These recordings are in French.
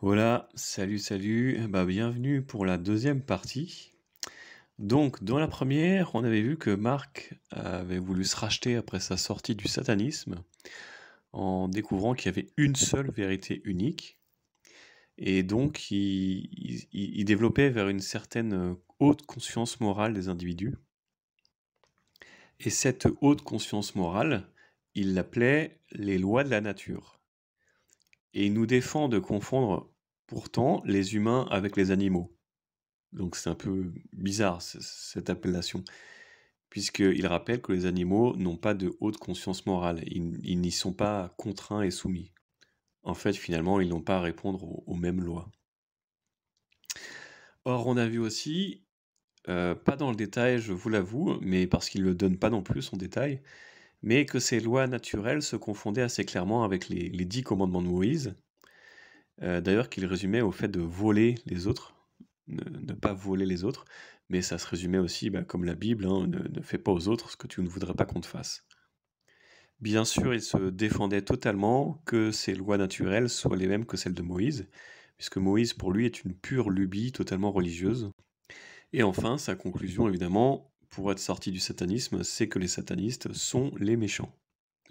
Voilà, salut, salut. Bienvenue pour la deuxième partie. Donc, dans la première, on avait vu que Marc avait voulu se racheter après sa sortie du satanisme en découvrant qu'il y avait une seule vérité unique. Et donc, il développait vers une certaine haute conscience morale des individus. Et cette haute conscience morale, il l'appelait les lois de la nature. Et il nous défend de confondre pourtant les humains avec les animaux. Donc c'est un peu bizarre cette appellation, puisqu'il rappelle que les animaux n'ont pas de haute conscience morale, ils n'y sont pas contraints et soumis. En fait, finalement, ils n'ont pas à répondre aux mêmes lois. Or, on a vu aussi, pas dans le détail, je vous l'avoue, mais parce qu'il ne le donne pas non plus en détail, mais que ces lois naturelles se confondaient assez clairement avec les 10 commandements de Moïse, d'ailleurs qu'il résumait au fait de voler les autres, ne pas voler les autres, mais ça se résumait aussi comme la Bible, hein, ne fais pas aux autres ce que tu ne voudrais pas qu'on te fasse. Bien sûr, il se défendait totalement que ces lois naturelles soient les mêmes que celles de Moïse, puisque Moïse pour lui est une pure lubie totalement religieuse. Et enfin, sa conclusion évidemment, pour être sorti du satanisme, c'est que les satanistes sont les méchants.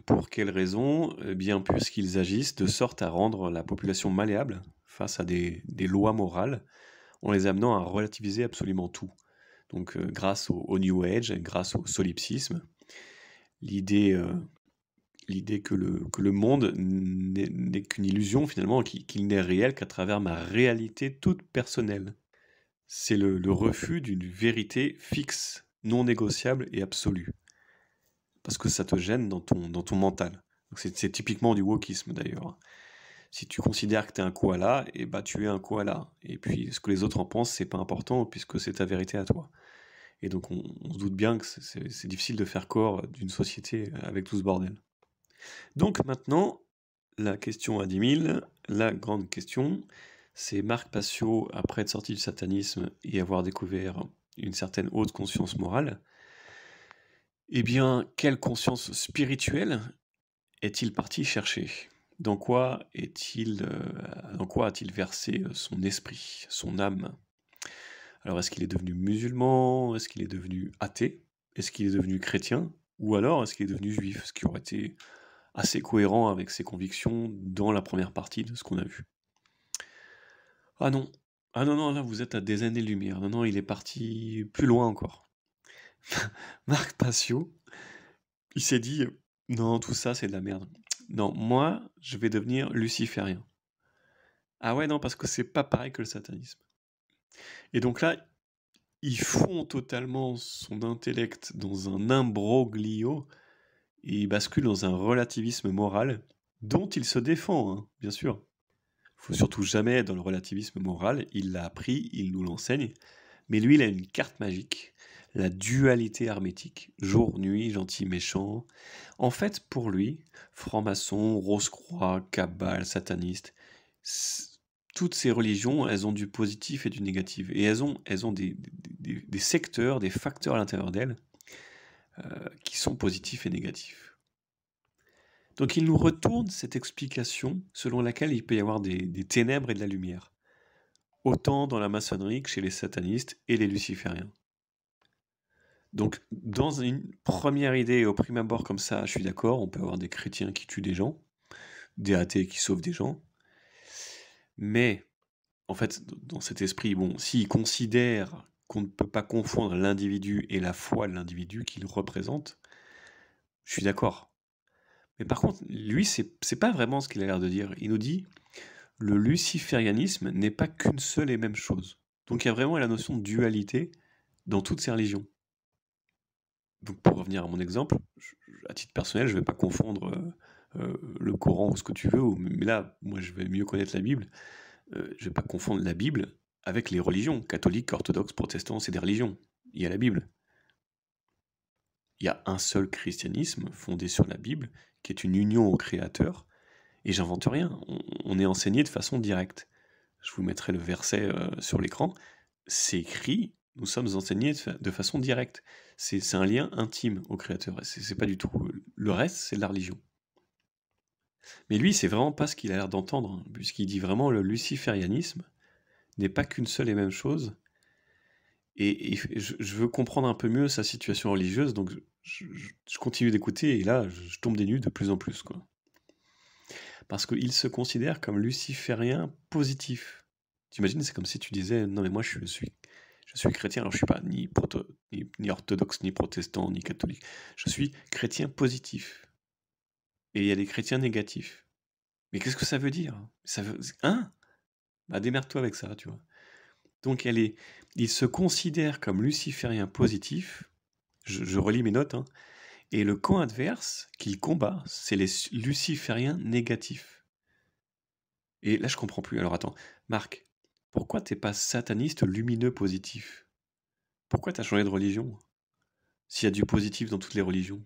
Pour quelle raison? Eh bien, puisqu'ils agissent de sorte à rendre la population malléable face à des lois morales, en les amenant à relativiser absolument tout. Donc grâce au New Age, grâce au solipsisme, l'idée que le monde n'est qu'une illusion finalement, qu'il n'est réel qu'à travers ma réalité toute personnelle. C'est le refus d'une vérité fixe, non négociable et absolue. Parce que ça te gêne dans ton mental. C'est typiquement du wokisme d'ailleurs. Si tu considères que tu es un koala, et tu es un koala. Et puis ce que les autres en pensent, c'est pas important puisque c'est ta vérité à toi. Et donc on se doute bien que c'est difficile de faire corps d'une société avec tout ce bordel. Donc maintenant, la question à 10 000, la grande question, c'est Marc Passio, après être sorti du satanisme et avoir découvert une certaine haute conscience morale, eh bien, quelle conscience spirituelle est-il parti chercher? Dans quoi a-t-il versé son esprit, son âme? Alors, est-ce qu'il est devenu musulman? Est-ce qu'il est devenu athée? Est-ce qu'il est devenu chrétien? Ou alors, est-ce qu'il est devenu juif? Ce qui aurait été assez cohérent avec ses convictions dans la première partie de ce qu'on a vu. Ah non, ah non, non, là vous êtes à des années-lumière. Non, non, il est parti plus loin encore. Marc Passio, il s'est dit, non, tout ça c'est de la merde. Non, moi, je vais devenir luciférien. Ah ouais, non, parce que c'est pas pareil que le satanisme. Et donc là, il fond totalement son intellect dans un imbroglio et il bascule dans un relativisme moral dont il se défend, hein, bien sûr. Faut surtout jamais être dans le relativisme moral, il l'a appris, il nous l'enseigne, mais lui il a une carte magique, la dualité hermétique, jour-nuit, gentil-méchant. En fait, pour lui, franc-maçon, rose-croix, cabale, sataniste, toutes ces religions, elles ont du positif et du négatif, et elles ont des secteurs, des facteurs à l'intérieur d'elles, qui sont positifs et négatifs. Donc il nous retourne cette explication selon laquelle il peut y avoir des ténèbres et de la lumière, autant dans la maçonnerie que chez les satanistes et les lucifériens. Donc dans une première idée, au prime abord comme ça, je suis d'accord, on peut avoir des chrétiens qui tuent des gens, des athées qui sauvent des gens, mais en fait, dans cet esprit, bon, s'il considère qu'on ne peut pas confondre l'individu et la foi de l'individu qu'il représente, je suis d'accord. Mais par contre, lui, c'est pas vraiment ce qu'il a l'air de dire. Il nous dit, le luciférianisme n'est pas qu'une seule et même chose. Donc il y a vraiment la notion de dualité dans toutes ces religions. Donc pour revenir à mon exemple, à titre personnel, je ne vais pas confondre le Coran ou ce que tu veux, mais là, moi je vais mieux connaître la Bible, je ne vais pas confondre la Bible avec les religions, catholiques, orthodoxes, protestants, c'est des religions. Il y a la Bible. Il y a un seul christianisme fondé sur la Bible, qui est une union au Créateur, et j'invente rien, on est enseigné de façon directe. Je vous mettrai le verset sur l'écran. C'est écrit, nous sommes enseignés de façon directe. C'est un lien intime au Créateur. C'est pas du tout. Le reste, c'est de la religion. Mais lui, c'est vraiment pas ce qu'il a l'air d'entendre, hein, puisqu'il dit vraiment le luciférianisme n'est pas qu'une seule et même chose. Et je veux comprendre un peu mieux sa situation religieuse, donc je continue d'écouter, et là, je tombe des nues de plus en plus, quoi. Parce qu'il se considère comme luciférien positif. T'imagines, c'est comme si tu disais, non mais moi je suis chrétien, alors je suis pas ni orthodoxe, ni protestant, ni catholique. Je suis chrétien positif. Et il y a des chrétiens négatifs. Mais qu'est-ce que ça veut dire? Ça veut... Hein? Bah démerde-toi avec ça, tu vois. Donc il se considère comme luciférien positif, je relis mes notes, hein, et le camp adverse qu'il combat, c'est les lucifériens négatifs. Et là, je comprends plus. Alors attends, Marc, pourquoi t'es pas sataniste lumineux positif? Pourquoi t'as changé de religion? S'il y a du positif dans toutes les religions.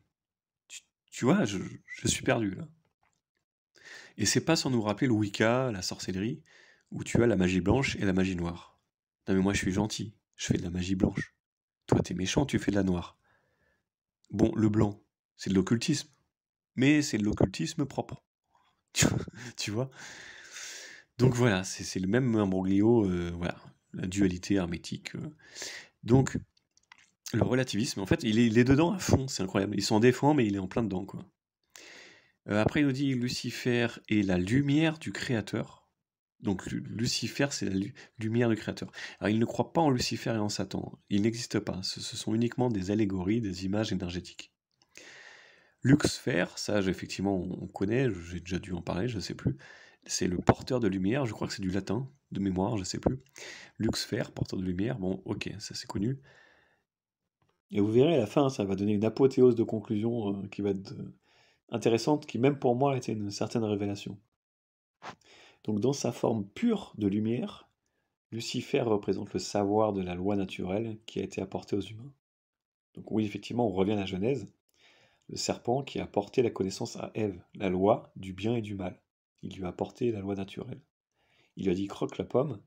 Tu, tu vois, je suis perdu là. Et c'est pas sans nous rappeler le Wicca, la sorcellerie, où tu as la magie blanche et la magie noire. Non mais moi je suis gentil, je fais de la magie blanche. Toi t'es méchant, tu fais de la noire. Bon, le blanc, c'est de l'occultisme. Mais c'est de l'occultisme propre. Tu vois? Donc voilà, c'est le même imbroglio, voilà, la dualité hermétique. Donc, le relativisme, en fait, il est dedans à fond, c'est incroyable. Il s'en défend, mais il est en plein dedans, quoi. Après, il nous dit Lucifer est la lumière du Créateur. Donc, Lucifer, c'est la lumière du Créateur. Alors, il ne croit pas en Lucifer et en Satan. Il n'existe pas. Ce sont uniquement des allégories, des images énergétiques. Luxfer, ça, effectivement, on connaît, j'ai déjà dû en parler, je ne sais plus. C'est le porteur de lumière, je crois que c'est du latin, de mémoire, je ne sais plus. Luxfer, porteur de lumière, bon, ok, ça c'est connu. Et vous verrez à la fin, ça va donner une apothéose de conclusion qui va être intéressante, qui même pour moi était une certaine révélation. Donc dans sa forme pure de lumière, Lucifer représente le savoir de la loi naturelle qui a été apporté aux humains. Donc oui, effectivement, on revient à la Genèse, le serpent qui a apporté la connaissance à Ève, la loi du bien et du mal. Il lui a apporté la loi naturelle. Il lui a dit croque la pomme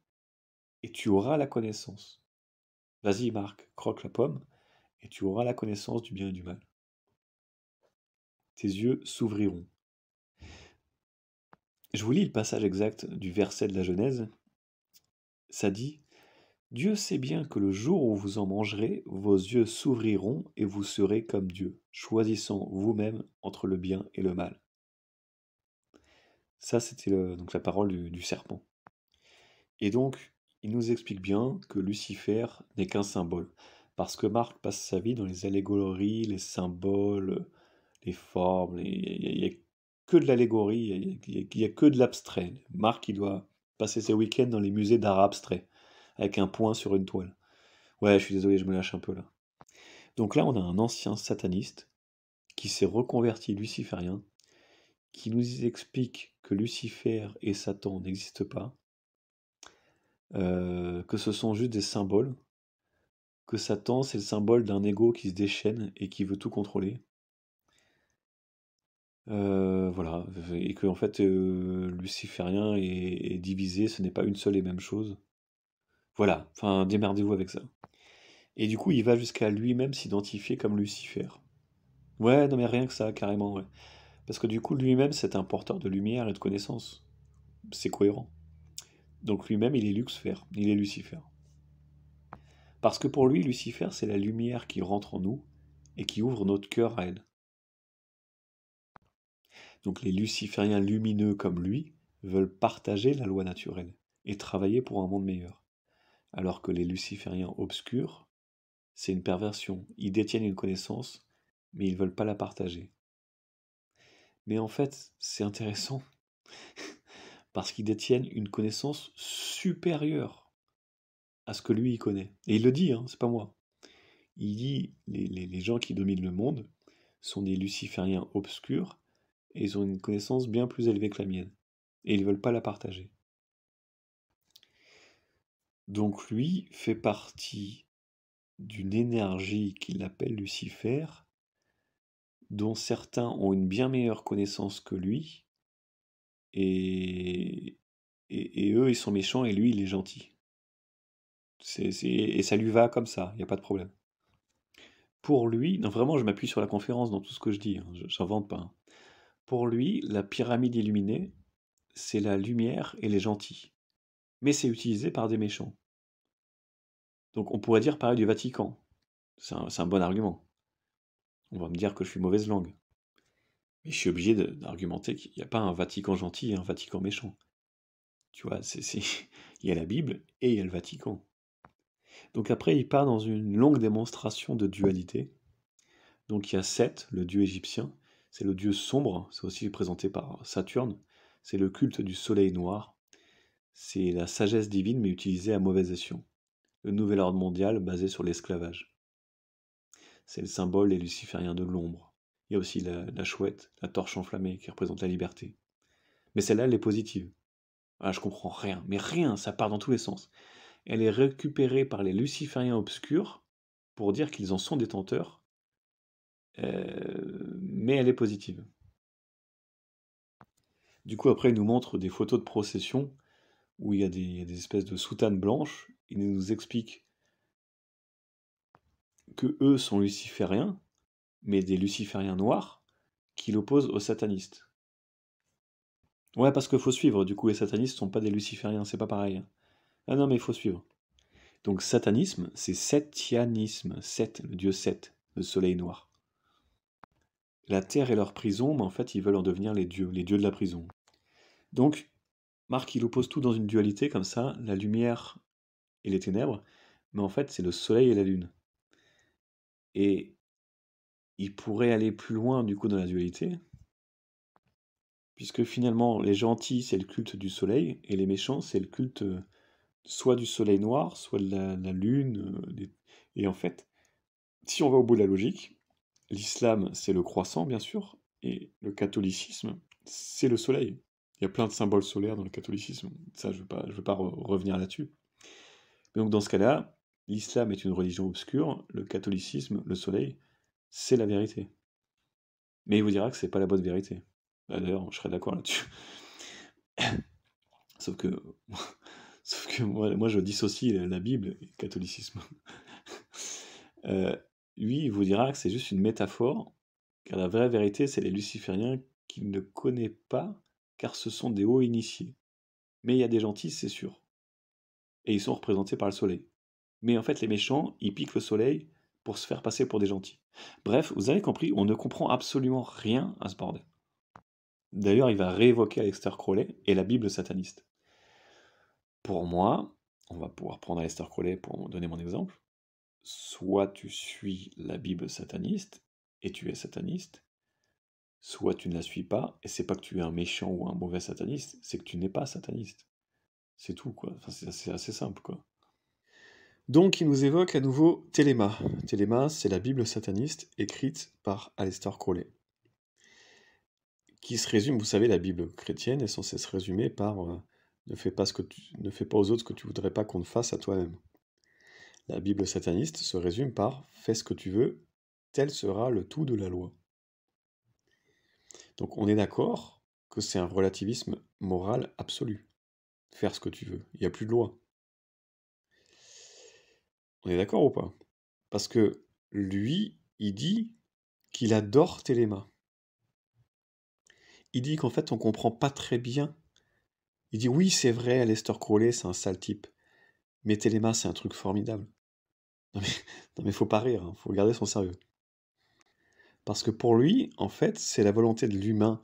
et tu auras la connaissance. Vas-y Marc, croque la pomme et tu auras la connaissance du bien et du mal. Tes yeux s'ouvriront. Je vous lis le passage exact du verset de la Genèse. Ça dit Dieu sait bien que le jour où vous en mangerez, vos yeux s'ouvriront et vous serez comme Dieu, choisissant vous-même entre le bien et le mal. Ça, c'était donc la parole du serpent. Et donc, il nous explique bien que Lucifer n'est qu'un symbole. Parce que Marc passe sa vie dans les allégories, les symboles, les formes. Il n'y a que de l'allégorie, il n'y a que de l'abstrait. Marc, il doit passer ses week-ends dans les musées d'art abstrait, avec un point sur une toile. Ouais, je suis désolé, je me lâche un peu là. Donc là, on a un ancien sataniste qui s'est reconverti luciférien, qui nous explique que Lucifer et Satan n'existent pas, que ce sont juste des symboles, que Satan c'est le symbole d'un ego qui se déchaîne et qui veut tout contrôler. Voilà, et que en fait luciférien et divisé, ce n'est pas une seule et même chose. Voilà, enfin démerdez-vous avec ça. Et du coup, il va jusqu'à lui-même s'identifier comme Lucifer. Ouais, non mais rien que ça, carrément, ouais. Parce que du coup, lui-même, c'est un porteur de lumière et de connaissance. C'est cohérent. Donc lui-même, il est Luxfer, il est Lucifer. Parce que pour lui, Lucifer, c'est la lumière qui rentre en nous et qui ouvre notre cœur à elle. Donc les lucifériens lumineux comme lui veulent partager la loi naturelle et travailler pour un monde meilleur. Alors que les lucifériens obscurs, c'est une perversion. Ils détiennent une connaissance, mais ils ne veulent pas la partager. Mais en fait, c'est intéressant parce qu'ils détiennent une connaissance supérieure à ce que lui il connaît. Et il le dit, hein, c'est pas moi. Il dit les gens qui dominent le monde sont des lucifériens obscurs et ils ont une connaissance bien plus élevée que la mienne. Et ils ne veulent pas la partager. Donc lui fait partie d'une énergie qu'il appelle Lucifer, dont certains ont une bien meilleure connaissance que lui, et, et eux ils sont méchants et lui il est gentil. Et ça lui va comme ça, il n'y a pas de problème. Pour lui, non vraiment je m'appuie sur la conférence dans tout ce que je dis, hein, j'invente pas. Hein. Pour lui, la pyramide illuminée, c'est la lumière et les gentils. Mais c'est utilisé par des méchants. Donc on pourrait dire pareil du Vatican. C'est un bon argument. On va me dire que je suis mauvaise langue. Mais je suis obligé d'argumenter qu'il n'y a pas un Vatican gentil et un Vatican méchant. Tu vois, il y a la Bible et il y a le Vatican. Donc après, il part dans une longue démonstration de dualité. Donc il y a Seth, le dieu égyptien, c'est le dieu sombre, c'est aussi présenté par Saturne, c'est le culte du soleil noir, c'est la sagesse divine mais utilisée à mauvais escient. Le nouvel ordre mondial basé sur l'esclavage. C'est le symbole des lucifériens de l'ombre. Il y a aussi la chouette, la torche enflammée qui représente la liberté. Mais celle-là, elle est positive. Ah, je comprends rien, mais rien, ça part dans tous les sens. Elle est récupérée par les lucifériens obscurs pour dire qu'ils en sont détenteurs, mais elle est positive. Du coup, après, il nous montre des photos de procession où il y a des espèces de soutanes blanches. Il nous explique que eux sont lucifériens, mais des lucifériens noirs qui l'opposent aux satanistes. Ouais, parce qu'il faut suivre, du coup, les satanistes sont pas des lucifériens, c'est pas pareil. Ah non, mais il faut suivre. Donc, satanisme, c'est septianisme. Seth, le dieu Seth, le soleil noir. La terre est leur prison, mais en fait, ils veulent en devenir les dieux de la prison. Donc, Marc, il oppose tout dans une dualité, comme ça, la lumière et les ténèbres, mais en fait, c'est le soleil et la lune. Et il pourrait aller plus loin, du coup, dans la dualité, puisque finalement, les gentils, c'est le culte du soleil, et les méchants, c'est le culte soit du soleil noir, soit de la lune. Et en fait, si on va au bout de la logique, l'islam, c'est le croissant, bien sûr, et le catholicisme, c'est le soleil. Il y a plein de symboles solaires dans le catholicisme. Ça, je veux pas revenir là-dessus. Mais donc, dans ce cas-là, l'islam est une religion obscure, le catholicisme, le soleil, c'est la vérité. Mais il vous dira que c'est pas la bonne vérité. D'ailleurs, je serais d'accord là-dessus. Sauf que, sauf que moi, je dissocie la Bible et le catholicisme. Lui, il vous dira que c'est juste une métaphore, car la vraie vérité, c'est les lucifériens qu'il ne connaît pas, car ce sont des hauts initiés. Mais il y a des gentils, c'est sûr. Et ils sont représentés par le soleil. Mais en fait, les méchants, ils piquent le soleil pour se faire passer pour des gentils. Bref, vous avez compris, on ne comprend absolument rien à ce bordel. D'ailleurs, il va réévoquer Aleister Crowley et la Bible sataniste. Pour moi, on va pouvoir prendre Aleister Crowley pour donner mon exemple. Soit tu suis la Bible sataniste et tu es sataniste, soit tu ne la suis pas, et c'est pas que tu es un méchant ou un mauvais sataniste, c'est que tu n'es pas sataniste. C'est tout, quoi. Enfin, c'est assez simple, quoi. Donc il nous évoque à nouveau Téléma. Téléma, c'est la Bible sataniste écrite par Aleister Crowley, qui se résume, vous savez, la Bible chrétienne est censée se résumer par ne fais pas aux autres ce que tu voudrais pas qu'on te fasse à toi-même. La Bible sataniste se résume par fais ce que tu veux, tel sera le tout de la loi. Donc on est d'accord que c'est un relativisme moral absolu. Faire ce que tu veux, il n'y a plus de loi. On est d'accord ou pas? Parce que lui, il dit qu'il adore Téléma. Il dit qu'en fait on comprend pas très bien. Il dit oui, c'est vrai, Aleister Crowley, c'est un sale type. Mais Téléma, c'est un truc formidable. Non mais, non mais faut pas rire, hein, faut garder son sérieux. Parce que pour lui, en fait, c'est la volonté de l'humain.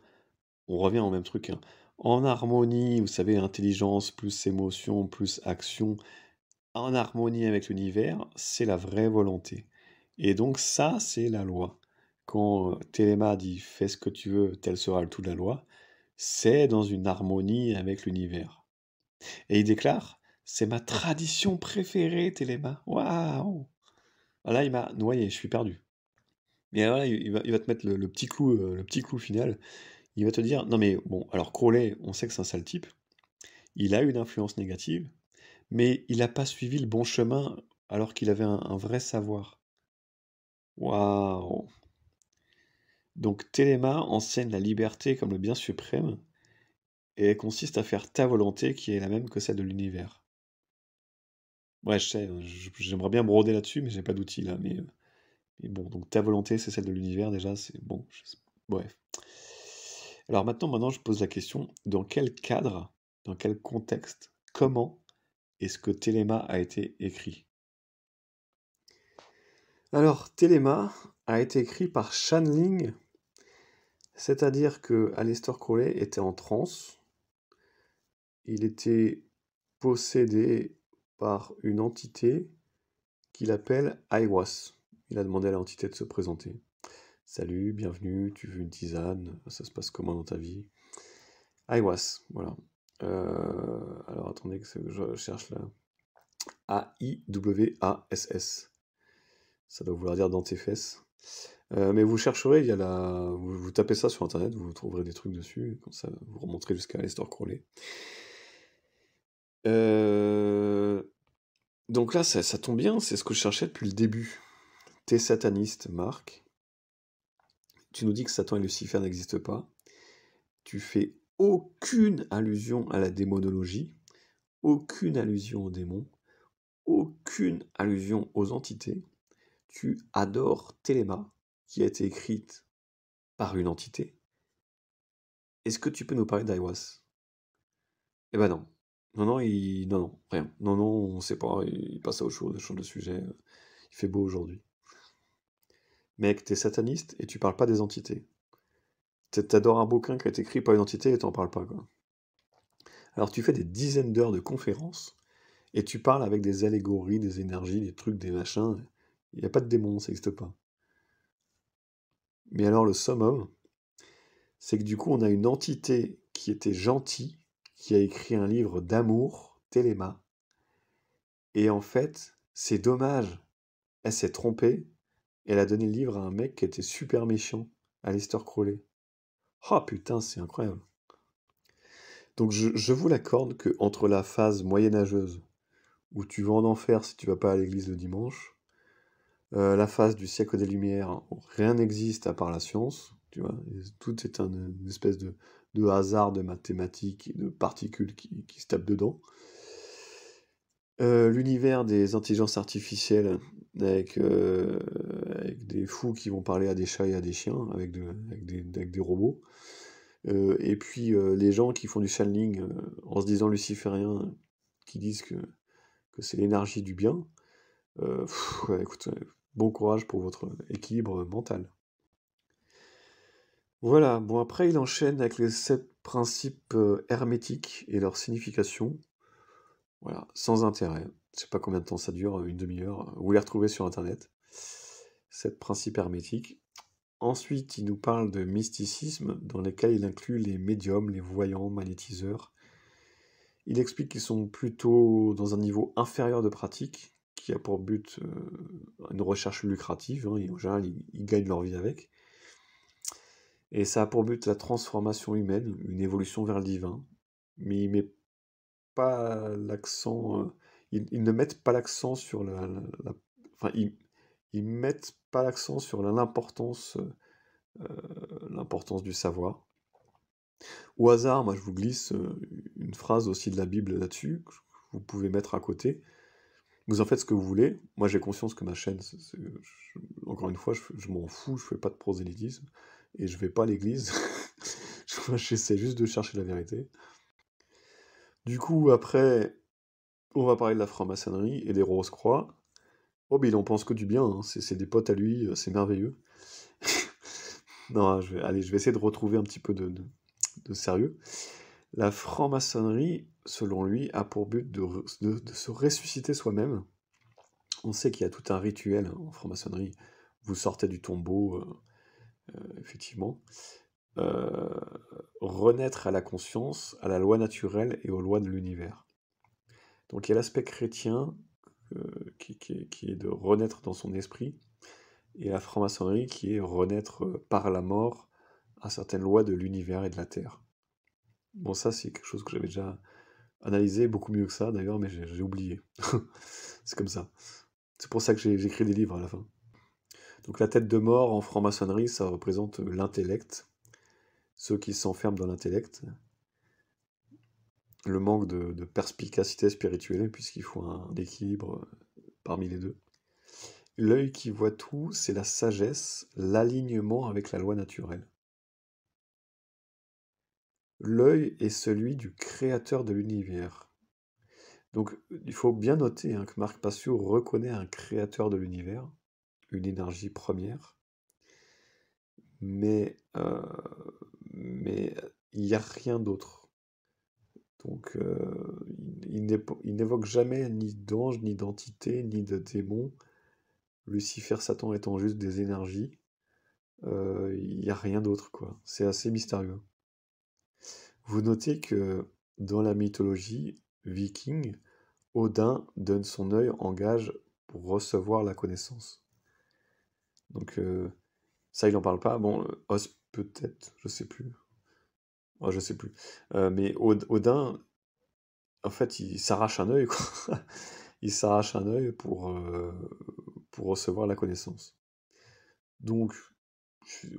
On revient au même truc, hein. En harmonie, vous savez, intelligence plus émotion plus action, en harmonie avec l'univers, c'est la vraie volonté. Et donc ça, c'est la loi. Quand Téléma dit fais ce que tu veux, tel sera le tout de la loi, c'est dans une harmonie avec l'univers. Et il déclare, c'est ma tradition préférée, Téléma. Waouh! Là, il m'a noyé, je suis perdu. Mais là, il va te mettre le petit clou final. Il va te dire, non mais bon, alors Crowley, on sait que c'est un sale type. Il a une influence négative, mais il n'a pas suivi le bon chemin alors qu'il avait un vrai savoir. Waouh! Donc Téléma enseigne la liberté comme le bien suprême, et elle consiste à faire ta volonté qui est la même que celle de l'univers. Ouais, je sais, j'aimerais bien broder là-dessus, mais j'ai pas d'outils là. Mais bon, donc ta volonté c'est celle de l'univers déjà, c'est bon. Bref. Alors maintenant, je pose la question, dans quel cadre, dans quel contexte, comment est-ce que Téléma a été écrit? Alors, Téléma a été écrit par Channeling, c'est-à-dire que Aleister Crowley était en transe, il était possédé par une entité qu'il appelle Aiwass. Il a demandé à l'entité de se présenter. Salut, bienvenue, tu veux une tisane? Ça se passe comment dans ta vie? Aiwass, voilà. Alors attendez que je cherche là. Aiwass. Ça doit vouloir dire dans tes fesses. Mais vous chercherez, il y a vous tapez ça sur internet, vous trouverez des trucs dessus, comme ça vous remonterez jusqu'à Aleister Crowley. Donc là, ça tombe bien, c'est ce que je cherchais depuis le début. T'es sataniste, Marc. Tu nous dis que Satan et Lucifer n'existent pas. Tu fais aucune allusion à la démonologie, aucune allusion aux démons, aucune allusion aux entités. Tu adores Téléma, qui a été écrite par une entité. Est-ce que tu peux nous parler d'Aiwass? Eh ben non. Non, rien. Non, on sait pas, il passe à autre chose, change de sujet. Il fait beau aujourd'hui. Mec, t'es sataniste et tu parles pas des entités. T'adores un bouquin qui a été écrit par une entité et t'en parles pas, quoi. Alors tu fais des dizaines d'heures de conférences et tu parles avec des allégories, des énergies, des trucs, des machins. Il n'y a pas de démons, ça n'existe pas. Mais alors le summum, c'est que du coup on a une entité qui était gentille, qui a écrit un livre d'amour, Téléma. Et en fait, c'est dommage, elle s'est trompée, et elle a donné le livre à un mec qui était super méchant, Aleister Crowley. Oh putain, c'est incroyable. Donc je vous l'accorde que entre la phase moyenâgeuse, où tu vas en enfer si tu vas pas à l'église le dimanche, la phase du siècle des Lumières, où rien n'existe à part la science, tu vois, et tout est une espèce de hasard de mathématiques et de particules qui se tapent dedans. L'univers des intelligences artificielles, avec des fous qui vont parler à des chats et à des chiens, avec des robots. Et puis les gens qui font du channeling en se disant luciférien, qui disent que c'est l'énergie du bien. Ouais, écoute, bon courage pour votre équilibre mental. Voilà, bon après il enchaîne avec les 7 principes hermétiques et leur signification. Voilà, sans intérêt. Je sais pas combien de temps ça dure, une demi-heure. Vous les retrouvez sur internet. 7 principes hermétiques. Ensuite, il nous parle de mysticisme, dans lesquels il inclut les médiums, les voyants, magnétiseurs. Il explique qu'ils sont plutôt dans un niveau inférieur de pratique, qui a pour but une recherche lucrative, hein, et en général, ils gagnent leur vie avec. Et ça a pour but la transformation humaine, une évolution vers le divin. Mais il met pas l'accent. Ils ne mettent pas l'accent sur enfin, ils mettent pas l'accent sur l'importance du savoir. Au hasard, moi je vous glisse une phrase aussi de la Bible là-dessus, que vous pouvez mettre à côté. Vous en faites ce que vous voulez. Moi j'ai conscience que ma chaîne, encore une fois, je m'en fous, je fais pas de prosélytisme, et je vais pas à l'église. J'essaie juste de chercher la vérité. Du coup, après, on va parler de la franc-maçonnerie et des Rose-Croix. Oh, mais il en pense que du bien, hein. C'est des potes à lui, c'est merveilleux. Non, allez, je vais essayer de retrouver un petit peu de sérieux. La franc-maçonnerie, selon lui, a pour but de se ressusciter soi-même. On sait qu'il y a tout un rituel en franc-maçonnerie. Vous sortez du tombeau, effectivement. Renaître à la conscience, à la loi naturelle et aux lois de l'univers. Donc il y a l'aspect chrétien qui est de renaître dans son esprit, et la franc-maçonnerie qui est renaître par la mort à certaines lois de l'univers et de la Terre. Bon, ça c'est quelque chose que j'avais déjà analysé, beaucoup mieux que ça d'ailleurs, mais j'ai oublié. C'est comme ça. C'est pour ça que j'ai écrit des livres à la fin. Donc la tête de mort en franc-maçonnerie, ça représente l'intellect, ceux qui s'enferment dans l'intellect, le manque de perspicacité spirituelle, puisqu'il faut un équilibre parmi les deux. L'œil qui voit tout, c'est la sagesse, l'alignement avec la loi naturelle. l'œil est celui du créateur de l'univers. Donc, il faut bien noter hein, que Marc Passio reconnaît un créateur de l'univers, une énergie première, mais mais il n'y a rien d'autre. Donc, il n'évoque jamais ni d'ange, ni d'entité, ni de démon. Lucifer, Satan étant juste des énergies, il n'y a rien d'autre, quoi. C'est assez mystérieux. Vous notez que dans la mythologie viking, Odin donne son œil en gage pour recevoir la connaissance. Donc ça, il n'en parle pas. Bon, Os peut-être, je sais plus. Oh, je sais plus. Mais Odin, en fait, il s'arrache un œil, quoi. Il s'arrache un œil pour recevoir la connaissance. Donc,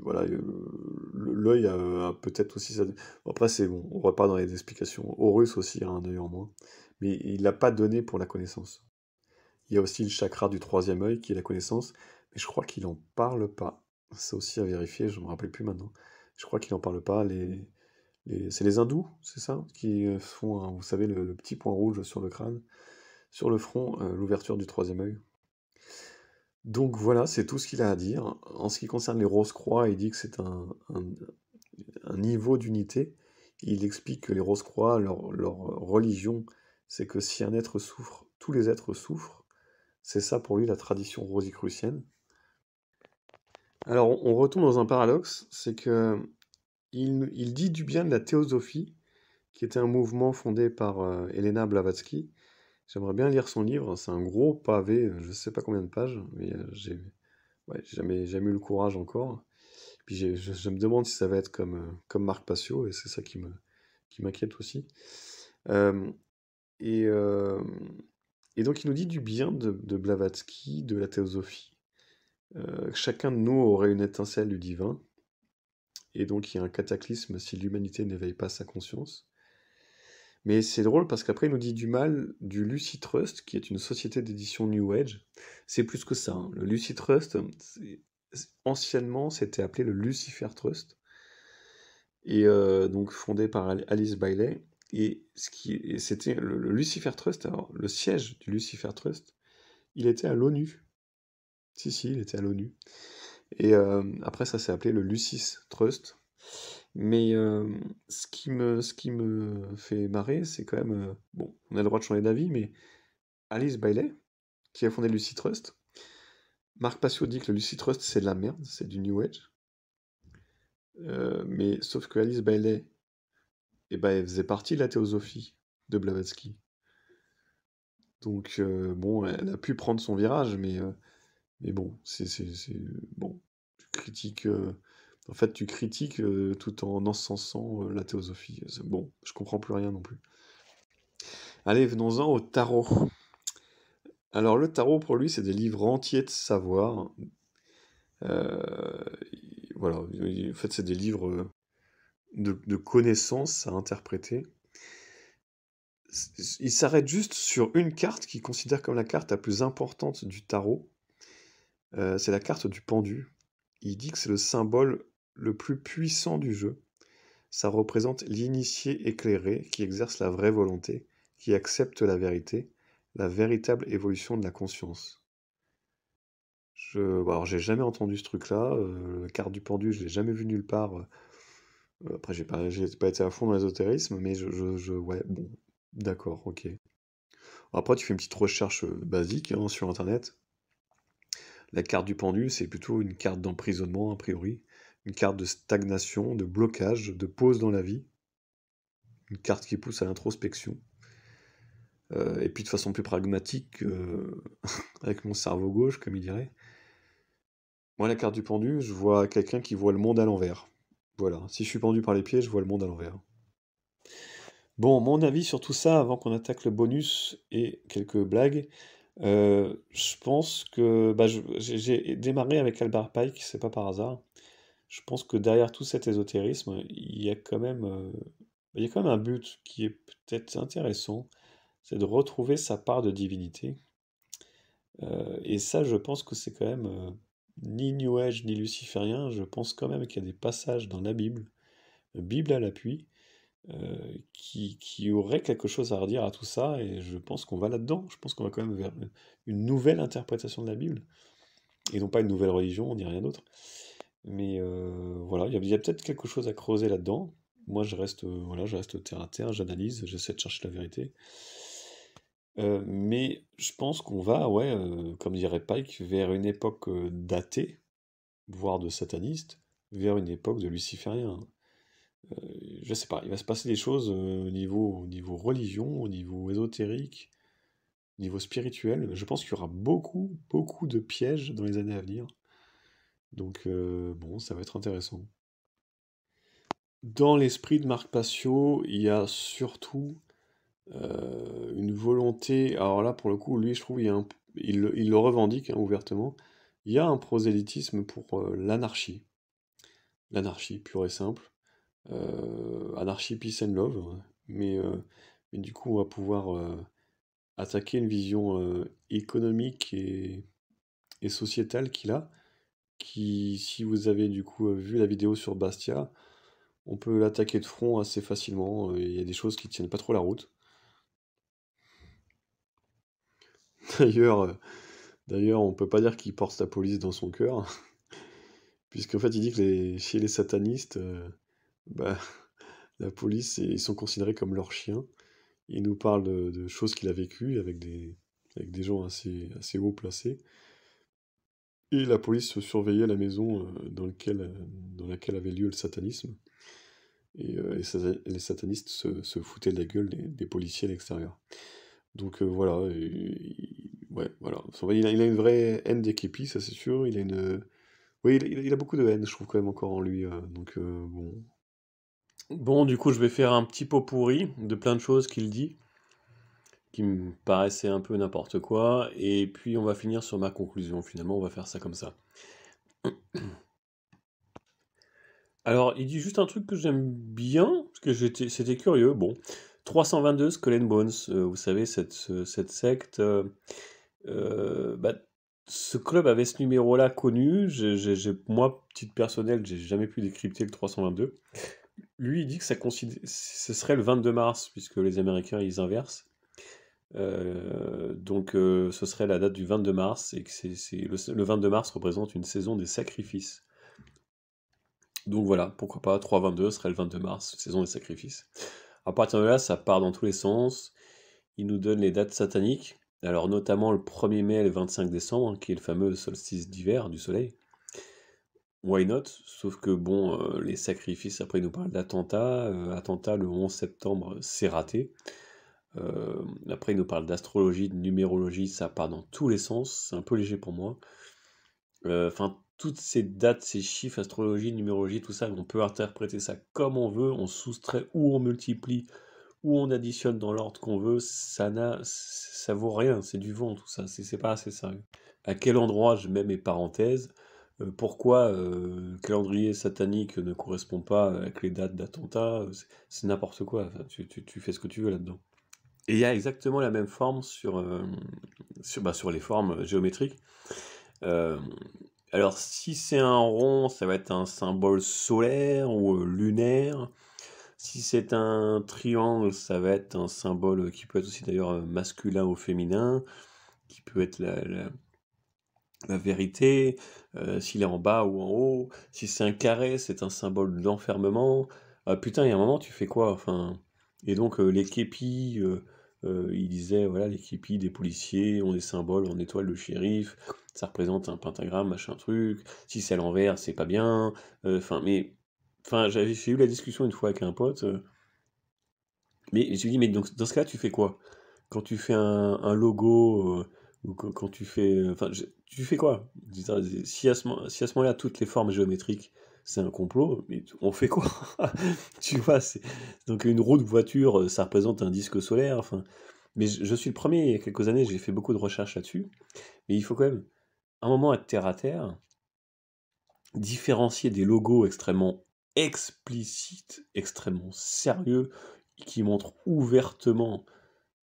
voilà, l'œil a peut-être aussi ça. Bon, après, c'est bon, on repart dans les explications. Horus aussi a un œil en moins, mais il l'a pas donné pour la connaissance. Il y a aussi le chakra du troisième œil qui est la connaissance, mais je crois qu'il en parle pas. C'est aussi à vérifier, je me rappelle plus maintenant. Je crois qu'il en parle pas. C'est les hindous, c'est ça, qui font, vous savez, le petit point rouge sur le crâne, sur le front, l'ouverture du troisième œil. Donc voilà, c'est tout ce qu'il a à dire. En ce qui concerne les Rose-Croix, il dit que c'est un niveau d'unité. Il explique que les Rose-Croix, leur religion, c'est que si un être souffre, tous les êtres souffrent. C'est ça pour lui la tradition rosicrucienne. Alors on retombe dans un paradoxe, c'est que il dit du bien de la théosophie, qui était un mouvement fondé par Elena Blavatsky. J'aimerais bien lire son livre, c'est un gros pavé, je sais pas combien de pages, mais j'ai jamais eu le courage encore. Puis je me demande si ça va être comme Marc Passio, et c'est ça qui m'inquiète aussi. Euh, et, euh, et donc il nous dit du bien de Blavatsky, de la théosophie. Chacun de nous aurait une étincelle du divin, et donc il y a un cataclysme si l'humanité n'éveille pas sa conscience. Mais c'est drôle parce qu'après il nous dit du mal du Lucy Trust, qui est une société d'édition New Age. C'est plus que ça, hein. Le Lucy Trust, anciennement, c'était appelé le Lucifer Trust, et donc fondé par Alice Bailey. Et c'était le Lucifer Trust, alors le siège du Lucifer Trust, il était à l'ONU. Si, il était à l'ONU. Et après, ça s'est appelé le Lucis Trust. Mais ce qui me fait marrer, c'est quand même... bon, on a le droit de changer d'avis, mais Alice Bailey, qui a fondé le Lucis Trust, Marc Passio dit que le Lucis Trust, c'est de la merde, c'est du New Age. Mais sauf que Alice Bailey, eh ben, elle faisait partie de la théosophie de Blavatsky. Donc, bon, elle a pu prendre son virage, mais bon, bon, tu critiques... en fait, tu critiques tout en encensant la théosophie. Bon, je comprends plus rien non plus. Allez, venons-en au tarot. Alors, le tarot, pour lui, c'est des livres entiers de savoir. Euh, voilà, en fait, c'est des livres de connaissances à interpréter. Il s'arrête juste sur une carte qu'il considère comme la carte la plus importante du tarot. C'est la carte du pendu. Il dit que c'est le symbole le plus puissant du jeu. Ça représente l'initié éclairé qui exerce la vraie volonté, qui accepte la vérité, la véritable évolution de la conscience. Bon, alors, j'ai jamais entendu ce truc-là. La carte du pendu, je l'ai jamais vu nulle part. Après, j'ai pas été à fond dans l'ésotérisme, mais ouais, bon, d'accord, ok. Après, tu fais une petite recherche basique hein, sur Internet. La carte du pendu, c'est plutôt une carte d'emprisonnement, a priori. Une carte de stagnation, de blocage, de pause dans la vie. Une carte qui pousse à l'introspection. Et puis de façon plus pragmatique, avec mon cerveau gauche, comme il dirait, moi la carte du pendu, je vois quelqu'un qui voit le monde à l'envers. Voilà, si je suis pendu par les pieds, je vois le monde à l'envers. Bon, mon avis sur tout ça, avant qu'on attaque le bonus et quelques blagues, je pense que bah, j'ai démarré avec Albert Pike, c'est pas par hasard. Je pense que derrière tout cet ésotérisme, il y a quand même un but qui est peut-être intéressant, c'est de retrouver sa part de divinité. Et ça, je pense que c'est quand même ni New Age ni luciférien. Je pense quand même qu'il y a des passages dans la Bible à l'appui, qui aurait quelque chose à redire à tout ça, et je pense qu'on va là-dedans. Je pense qu'on va quand même vers une nouvelle interprétation de la Bible, et non pas une nouvelle religion, ni rien d'autre. Mais voilà, il y a peut-être quelque chose à creuser là-dedans. Moi, voilà, je reste terre à terre, j'analyse, j'essaie de chercher la vérité. Mais je pense qu'on va, ouais, comme dirait Pike, vers une époque d'athée, voire de sataniste, vers une époque de luciférien. Je sais pas, il va se passer des choses au niveau religion, au niveau ésotérique, au niveau spirituel. Je pense qu'il y aura beaucoup, beaucoup de pièges dans les années à venir. Donc, bon, ça va être intéressant. Dans l'esprit de Marc Passio, il y a surtout une volonté. Alors là, pour le coup, lui, je trouve, il le revendique hein, ouvertement. Il y a un prosélytisme pour l'anarchie. L'anarchie pure et simple. Anarchie, peace and love. Ouais. Mais du coup, on va pouvoir attaquer une vision économique et sociétale qu'il a. Qui, si vous avez du coup vu la vidéo sur Bastia, on peut l'attaquer de front assez facilement. Il y a des choses qui tiennent pas trop la route. D'ailleurs, d'ailleurs, on peut pas dire qu'il porte la police dans son cœur, puisqu'en fait, il dit que chez les satanistes, bah, la police, ils sont considérés comme leurs chiens. Il nous parle de choses qu'il a vécues avec des gens assez haut placés. Et la police surveillait la maison dans laquelle avait lieu le satanisme. Et les satanistes se foutaient de la gueule des policiers à l'extérieur. Donc voilà, ouais, voilà. Enfin, il a une vraie haine des képis, ça c'est sûr. Oui, il a beaucoup de haine, je trouve quand même encore en lui. Donc bon. Bon, du coup, je vais faire un petit pot pourri de plein de choses qu'il dit, qui me paraissaient un peu n'importe quoi, et puis on va finir sur ma conclusion. Finalement, on va faire ça comme ça. Alors, il dit juste un truc que j'aime bien, parce que c'était curieux. Bon, 322 Skull and Bones, vous savez, cette secte. Bah, ce club avait ce numéro-là connu. Moi, titre personnel, j'ai jamais pu décrypter le 322. Lui, il dit que ce serait le 22 mars, puisque les Américains, ils inversent. Donc, ce serait la date du 22 mars, et que le 22 mars représente une saison des sacrifices. Donc voilà, pourquoi pas, 3-22 serait le 22 mars, saison des sacrifices. À partir de là, ça part dans tous les sens. Il nous donne les dates sataniques, alors notamment le 1er mai et le 25 décembre, qui est le fameux solstice d'hiver du soleil. Why not? Sauf que bon, les sacrifices, après il nous parle d'attentats. Attentat le 11 septembre, c'est raté. Après il nous parle d'astrologie, de numérologie, ça part dans tous les sens, c'est un peu léger pour moi. Enfin, toutes ces dates, ces chiffres, astrologie, numérologie, tout ça, on peut interpréter ça comme on veut, on soustrait ou on multiplie ou on additionne dans l'ordre qu'on veut, ça vaut rien, c'est du vent tout ça, c'est pas assez sérieux. À quel endroit je mets mes parenthèses? Pourquoi le calendrier satanique ne correspond pas avec les dates d'attentat? C'est n'importe quoi, enfin, tu fais ce que tu veux là-dedans. Et il y a exactement la même forme sur les formes géométriques. Euh, alors, si c'est un rond, ça va être un symbole solaire ou lunaire. Si c'est un triangle, ça va être un symbole qui peut être aussi d'ailleurs masculin ou féminin, qui peut être la vérité, s'il est en bas ou en haut. Si c'est un carré, c'est un symbole d'enfermement. Ah, putain, il y a un moment, tu fais quoi? Enfin, et donc, les képis, il disait, voilà, les képis des policiers ont des symboles en étoile de shérif, ça représente un pentagramme, machin truc. Si c'est à l'envers, c'est pas bien. J'ai eu la discussion une fois avec un pote, mais je lui dis, mais donc, dans ce cas, tu fais quoi? Quand tu fais un logo, ou quand tu fais. Enfin, tu fais quoi? Je veux dire, si à ce moment-là, toutes les formes géométriques, c'est un complot, mais on fait quoi? Tu vois, donc une roue de voiture, ça représente un disque solaire. Enfin, mais je suis le premier, il y a quelques années, j'ai fait beaucoup de recherches là-dessus. Mais il faut quand même, un moment, être terre à terre, différencier des logos extrêmement explicites, extrêmement sérieux, qui montrent ouvertement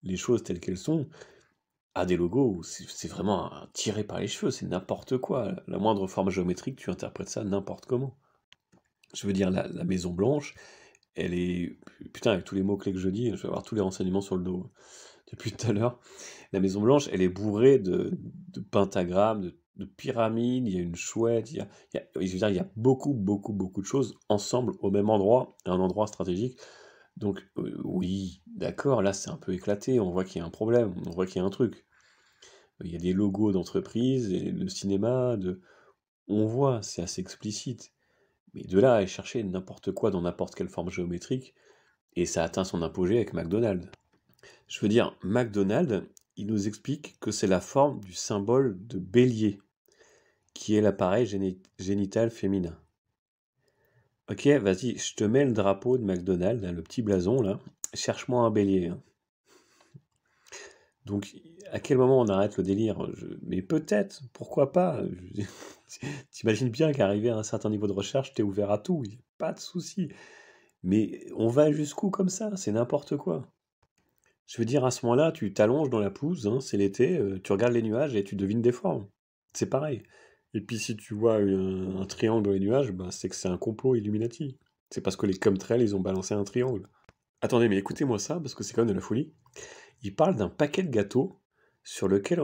les choses telles qu'elles sont, à des logos où c'est vraiment tiré par les cheveux, c'est n'importe quoi. La moindre forme géométrique, tu interprètes ça n'importe comment. Je veux dire, la Maison Blanche, elle est... Putain, avec tous les mots-clés que je dis, je vais avoir tous les renseignements sur le dos depuis tout à l'heure. La Maison Blanche, elle est bourrée de pentagrammes, de pyramides, il y a une chouette, je veux dire, il y a beaucoup, beaucoup, beaucoup de choses ensemble au même endroit, à un endroit stratégique. Donc oui, d'accord, là c'est un peu éclaté, on voit qu'il y a un problème, on voit qu'il y a un truc. Il y a des logos d'entreprises, et de cinéma, on voit, c'est assez explicite. Mais de là à aller chercher n'importe quoi dans n'importe quelle forme géométrique, et ça atteint son apogée avec McDonald's. Je veux dire, McDonald's, il nous explique que c'est la forme du symbole de bélier, qui est l'appareil génital féminin. Ok, vas-y, je te mets le drapeau de McDonald's, là, le petit blason là. Cherche-moi un bélier, hein. Donc, à quel moment on arrête le délire? Mais peut-être, pourquoi pas? T'imagines bien qu'arrivé à un certain niveau de recherche, t'es ouvert à tout, y a pas de souci. Mais on va jusqu'où comme ça? C'est n'importe quoi. Je veux dire, à ce moment-là, tu t'allonges dans la pelouse, hein, c'est l'été, tu regardes les nuages et tu devines des formes. C'est pareil. Et puis si tu vois un triangle dans les nuages, bah, c'est que c'est un complot Illuminati. C'est parce que les chemtrails, ils ont balancé un triangle. Attendez, mais écoutez-moi ça, parce que c'est quand même de la folie. Il parle d'un paquet de gâteaux sur lequel...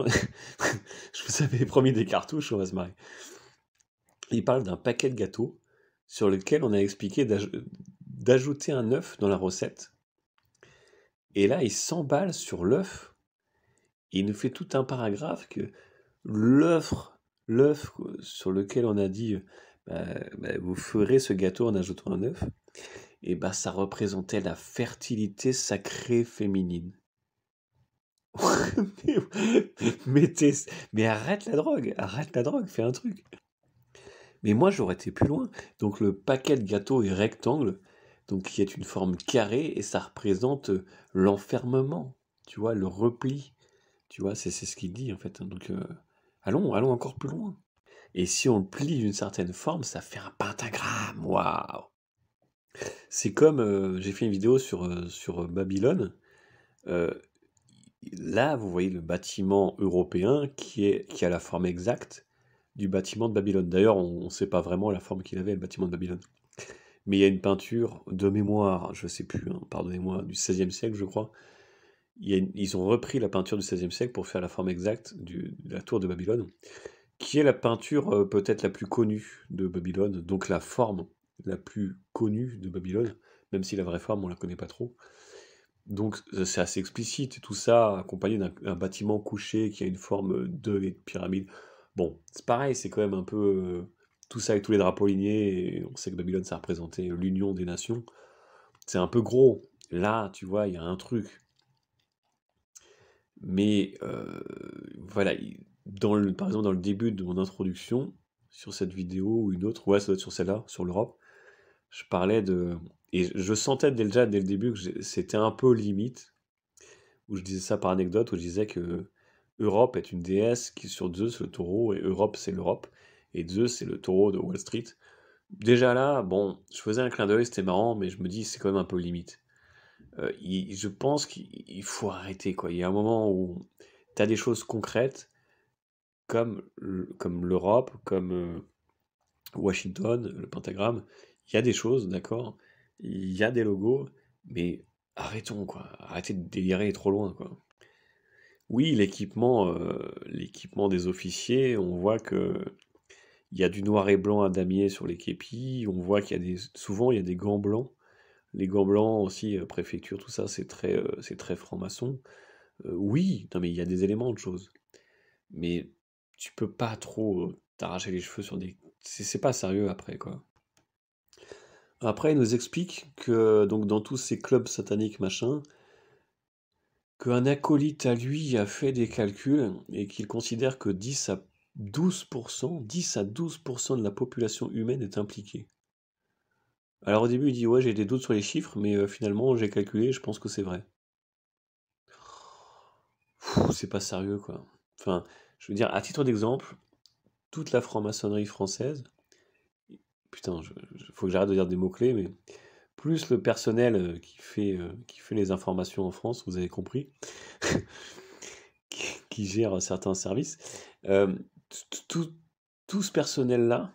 Je vous avais promis des cartouches, on va se marrer. Il parle d'un paquet de gâteaux sur lequel on a expliqué d'ajouter un œuf dans la recette. Et là, il s'emballe sur l'œuf. Et il nous fait tout un paragraphe que l'œuf, l'œuf sur lequel on a dit vous ferez ce gâteau en ajoutant un œuf, et bah ça représentait la fertilité sacrée féminine. mais, mais arrête la drogue, fais un truc. Mais moi j'aurais été plus loin. Donc le paquet de gâteaux est rectangle, donc qui est une forme carrée, et ça représente l'enfermement, tu vois, le repli. Tu vois, c'est ce qu'il dit en fait, hein. Donc allons encore plus loin. Et si on le plie d'une certaine forme, ça fait un pentagramme. Waouh! C'est comme j'ai fait une vidéo sur Babylone. Euh, Là, vous voyez le bâtiment européen qui a la forme exacte du bâtiment de Babylone. D'ailleurs, on ne sait pas vraiment la forme qu'il avait, le bâtiment de Babylone. Mais il y a une peinture de mémoire, je ne sais plus, hein, pardonnez-moi, du XVIe siècle, je crois. Ils ont repris la peinture du XVIe siècle pour faire la forme exacte de la tour de Babylone, qui est la peinture peut-être la plus connue de Babylone, donc la forme la plus connue de Babylone, même si la vraie forme, on la connaît pas trop. Donc c'est assez explicite, et tout ça accompagné d'un bâtiment couché qui a une forme de pyramide. Bon, c'est pareil, c'est quand même un peu tout ça avec tous les drapeaux alignés, et on sait que Babylone, ça représentait l'union des nations. C'est un peu gros. Là, tu vois, il y a un truc. Mais voilà, par exemple, dans le début de mon introduction, sur cette vidéo ou une autre, ouais, ça doit être sur celle-là, sur l'Europe, je parlais de... Et je sentais déjà dès le début que c'était un peu limite, où je disais ça par anecdote, où je disais que Europe est une déesse qui sur Zeus, le taureau, et Europe, c'est l'Europe, et Zeus, c'est le taureau de Wall Street. Déjà là, bon, je faisais un clin d'œil, c'était marrant, mais je me dis, c'est quand même un peu limite. Je pense qu'il faut arrêter, quoi. Il y a un moment où tu as des choses concrètes, comme l'Europe, comme Washington, le pentagramme. Il y a des choses, d'accord. Il y a des logos, mais arrêtons, quoi. Arrêtez de délirer trop loin, quoi. Oui, l'équipement des officiers, on voit que il y a du noir et blanc à damier sur les képis. On voit qu'il y a souvent il y a des gants blancs. Les gants blancs aussi, préfecture, tout ça, c'est très franc-maçon. Oui, non mais il y a des éléments de choses. Mais tu peux pas trop t'arracher les cheveux sur des... C'est pas sérieux après, quoi. Après, il nous explique que donc dans tous ces clubs sataniques, machin, qu'un acolyte à lui a fait des calculs et qu'il considère que 10 à 12% de la population humaine est impliquée. Alors au début, il dit ouais, j'ai des doutes sur les chiffres, mais finalement, j'ai calculé, je pense que c'est vrai. C'est pas sérieux, quoi. Enfin, je veux dire, à titre d'exemple, toute la franc-maçonnerie française, putain, faut que j'arrête de dire des mots-clés, mais plus le personnel qui fait les informations en France, vous avez compris, qui gère certains services, euh, tout ce personnel-là,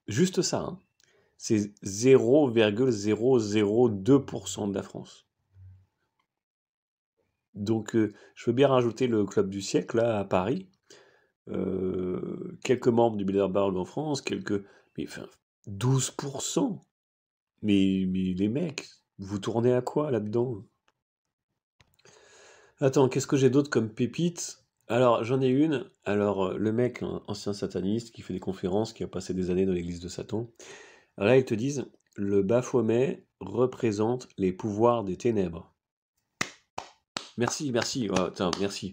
juste ça, hein, C'est 0,002% de la France. Donc, je veux bien rajouter le club du siècle, là, à Paris. Quelques membres du Bilderberg en France, Mais enfin, 12%. Mais les mecs, vous tournez à quoi là-dedans? Attends, qu'est-ce que j'ai d'autre comme pépite? Alors, j'en ai une. Alors, le mec, un ancien sataniste, qui fait des conférences, qui a passé des années dans l'église de Satan. Alors là, ils te disent, le Baphomet représente les pouvoirs des ténèbres. Merci, merci. Oh, putain, merci.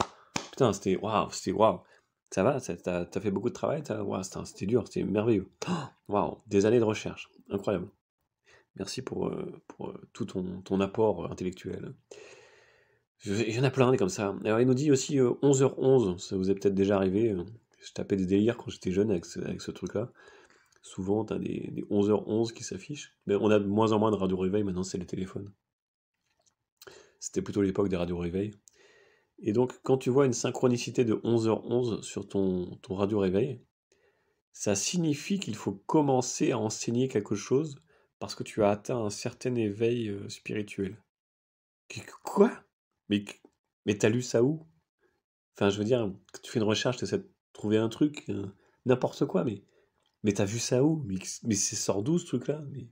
Putain, c'était waouh, waouh. Ça va, t'as fait beaucoup de travail, Ouah, c'était dur, c'était merveilleux. Waouh, des années de recherche, incroyable. Merci pour tout ton apport intellectuel. Il y en a plein des comme ça. Alors, il nous dit aussi 11h11, ça vous est peut-être déjà arrivé. Je tapais des délires quand j'étais jeune avec ce truc-là. Souvent, t'as des 11h11 qui s'affichent. Mais on a de moins en moins de radio réveil, maintenant c'est les téléphones. C'était plutôt l'époque des radios réveil. Et donc, quand tu vois une synchronicité de 11h11 sur ton radio réveil, ça signifie qu'il faut commencer à enseigner quelque chose parce que tu as atteint un certain éveil spirituel. Quoi? Mais, mais t'as lu ça où? Enfin, je veux dire, quand tu fais une recherche, tu essaies de trouver un truc, n'importe quoi, mais t'as vu ça où? Mais c'est sort d'où ce truc-là? Mais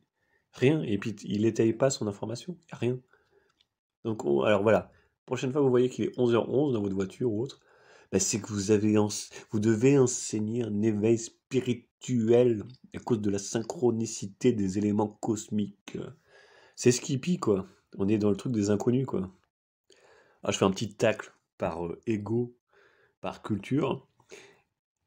rien. Et puis il étaye pas son information. Y a rien. Donc, alors voilà. Prochaine fois que vous voyez qu'il est 11h11 dans votre voiture ou autre, bah, c'est que vous devez enseigner un éveil spirituel à cause de la synchronicité des éléments cosmiques. C'est Skippy, quoi. On est dans le truc des inconnus, quoi. Ah, je fais un petit tacle par ego, par culture.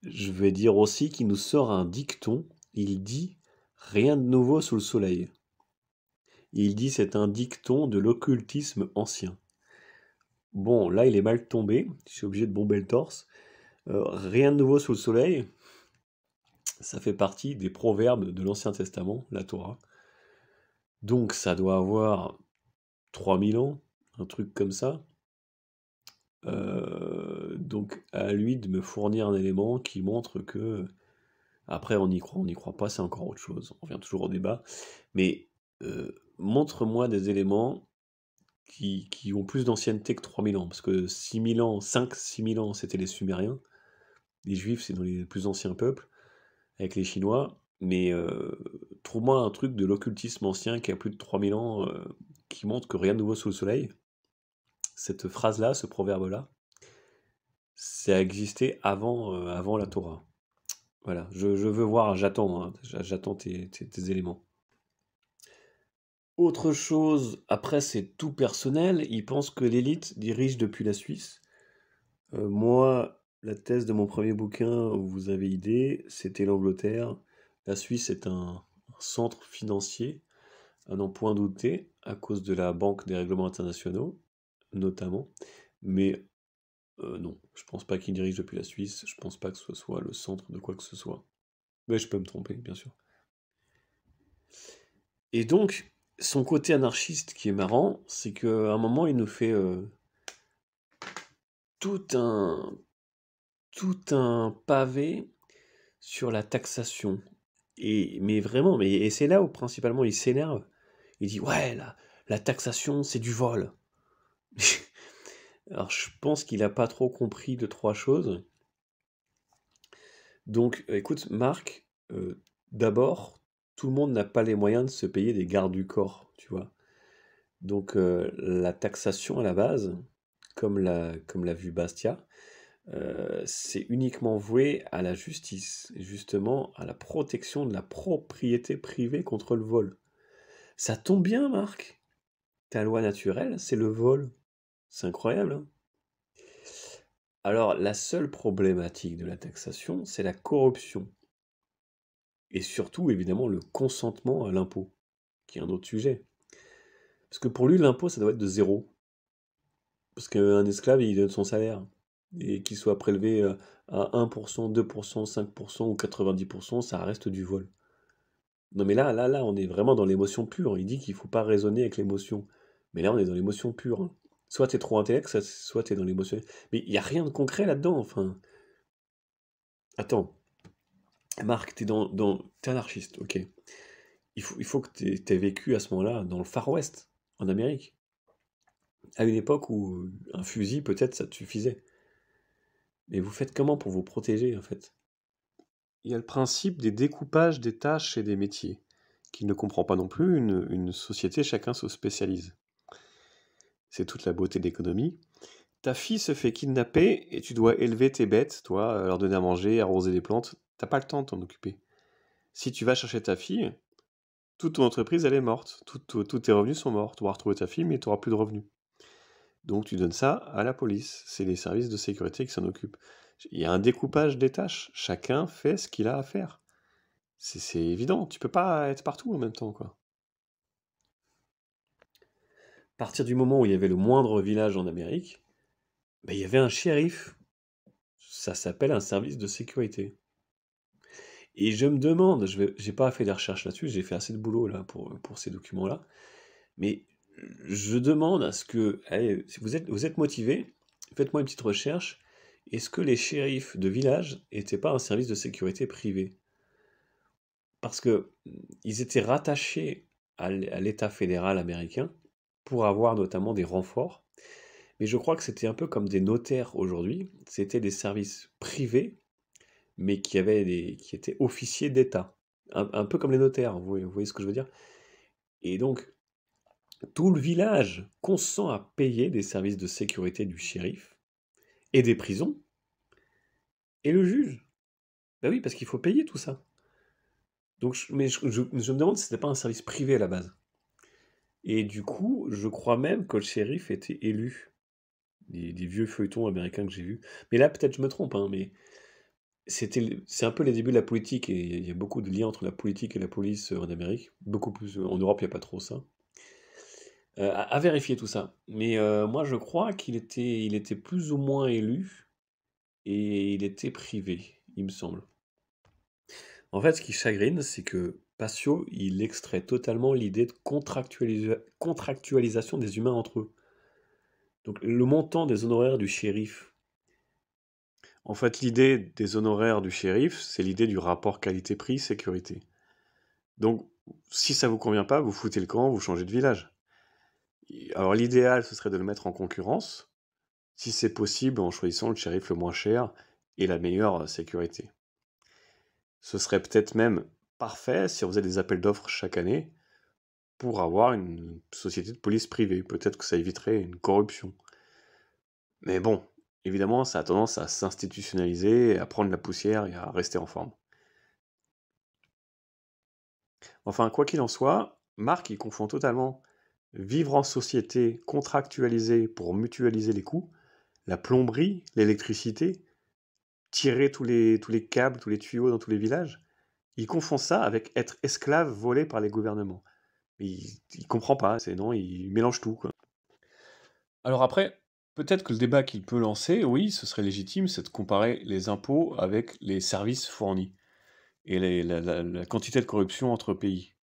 Je vais dire aussi qu'il nous sort un dicton. Il dit rien de nouveau sous le soleil. Il dit c'est un dicton de l'occultisme ancien. Bon, là il est mal tombé. Je suis obligé de bomber le torse. Rien de nouveau sous le soleil. Ça fait partie des proverbes de l'Ancien Testament, la Torah. Donc ça doit avoir 3000 ans, un truc comme ça. Donc à lui de me fournir un élément qui montre que... Après on n'y croit pas, c'est encore autre chose. On revient toujours au débat. Mais montre-moi des éléments qui ont plus d'ancienneté que 3000 ans. Parce que 6000 ans, 5-6000 ans, c'était les Sumériens. Les Juifs, c'est dans les plus anciens peuples, avec les Chinois. Mais trouve-moi un truc de l'occultisme ancien qui a plus de 3000 ans, qui montre que rien de nouveau sous le soleil. Cette phrase-là, ce proverbe-là, ça a existé avant la Torah. Voilà, je veux voir, j'attends, hein, j'attends tes éléments. Autre chose, après c'est tout personnel, il pense que l'élite dirige depuis la Suisse. Moi, la thèse de mon premier bouquin, vous avez idée, c'était l'Angleterre. La Suisse est un centre financier, à n'en point douter, à cause de la Banque des règlements internationaux, notamment. Mais non, je pense pas qu'il dirige depuis la Suisse, je pense pas que ce soit le centre de quoi que ce soit. Mais je peux me tromper, bien sûr. Et donc, son côté anarchiste qui est marrant, c'est qu'à un moment, il nous fait tout un, tout un pavé sur la taxation. Mais vraiment, et c'est là où principalement il s'énerve. Il dit, ouais, la taxation, c'est du vol. Alors, je pense qu'il n'a pas trop compris deux, trois choses. Donc, écoute, Marc, d'abord, tout le monde n'a pas les moyens de se payer des gardes du corps, tu vois. Donc, la taxation à la base, comme l'a vu Bastia, c'est uniquement voué à la justice, justement à la protection de la propriété privée contre le vol. Ça tombe bien, Marc. Ta loi naturelle, c'est le vol. C'est incroyable, hein. Alors, la seule problématique de la taxation, c'est la corruption. Et surtout, évidemment, le consentement à l'impôt, qui est un autre sujet. Parce que pour lui, l'impôt, ça doit être de zéro. Parce qu'un esclave, il donne son salaire. Et qu'il soit prélevé à 1%, 2%, 5% ou 90%, ça reste du vol. Non mais là, on est vraiment dans l'émotion pure. Il dit qu'il faut pas raisonner avec l'émotion. Mais là, on est dans l'émotion pure, hein. Soit t'es trop intellect, soit t'es dans l'émotion. Mais il n'y a rien de concret là-dedans, enfin. Attends, Marc, t'es anarchiste, ok. il faut que tu aies vécu à ce moment-là dans le Far West, en Amérique, à une époque où un fusil, peut-être, ça te suffisait. Mais vous faites comment pour vous protéger, en fait? Il y a le principe des découpages des tâches et des métiers, qu'il ne comprend pas non plus. Une société, chacun se spécialise. C'est toute la beauté de l'économie. Ta fille se fait kidnapper et tu dois élever tes bêtes, toi, leur donner à manger, arroser les plantes. T'as pas le temps de t'en occuper. Si tu vas chercher ta fille, toute ton entreprise, elle est morte. Tous tes revenus sont morts. Tu vas retrouver ta fille, mais tu n'auras plus de revenus. Donc tu donnes ça à la police. C'est les services de sécurité qui s'en occupent. Il y a un découpage des tâches. Chacun fait ce qu'il a à faire. C'est évident. Tu peux pas être partout en même temps, quoi. À partir du moment où il y avait le moindre village en Amérique, ben, il y avait un shérif. Ça s'appelle un service de sécurité. Et je me demande, j'ai pas fait des recherches là-dessus, j'ai fait assez de boulot là pour ces documents-là, mais je demande à ce que, allez, si vous êtes motivé, faites-moi une petite recherche. Est-ce que les shérifs de village n'étaient pas un service de sécurité privé? Parce que ils étaient rattachés à l'État fédéral américain pour avoir notamment des renforts. Mais je crois que c'était un peu comme des notaires aujourd'hui. C'était des services privés, mais qui étaient officiers d'État. Un peu comme les notaires, vous voyez ce que je veux dire? Et donc, tout le village consent à payer des services de sécurité du shérif et des prisons et le juge. Ben oui, parce qu'il faut payer tout ça. Donc, mais je me demande si c'était pas un service privé à la base. Et du coup, je crois même que le shérif était élu. Des vieux feuilletons américains que j'ai vus. Mais là, peut-être je me trompe, hein, mais c'est un peu les débuts de la politique, et il y a beaucoup de liens entre la politique et la police en Amérique. Beaucoup plus. En Europe, il n'y a pas trop ça. À vérifier tout ça. Mais moi, je crois il était plus ou moins élu, et il était privé, il me semble. En fait, ce qui chagrine, c'est que Passio, il extrait totalement l'idée de contractualisation des humains entre eux. Donc, le montant des honoraires du shérif. En fait, l'idée des honoraires du shérif, c'est l'idée du rapport qualité-prix sécurité. Donc, si ça vous convient pas, vous foutez le camp, vous changez de village. Alors, l'idéal, ce serait de le mettre en concurrence, si c'est possible, en choisissant le shérif le moins cher et la meilleure sécurité. Ce serait peut-être même parfait si on faisait des appels d'offres chaque année pour avoir une société de police privée. Peut-être que ça éviterait une corruption. Mais bon, évidemment, ça a tendance à s'institutionnaliser, à prendre la poussière et à rester en forme. Enfin, quoi qu'il en soit, Marc, il confond totalement vivre en société, contractualisé pour mutualiser les coûts, la plomberie, l'électricité, tirer tous les câbles, tous les tuyaux dans tous les villages. Il confond ça avec être esclave volé par les gouvernements. Il comprend pas, non, il mélange tout, quoi. Alors après, peut-être que le débat qu'il peut lancer, oui, ce serait légitime, c'est de comparer les impôts avec les services fournis et la quantité de corruption entre pays.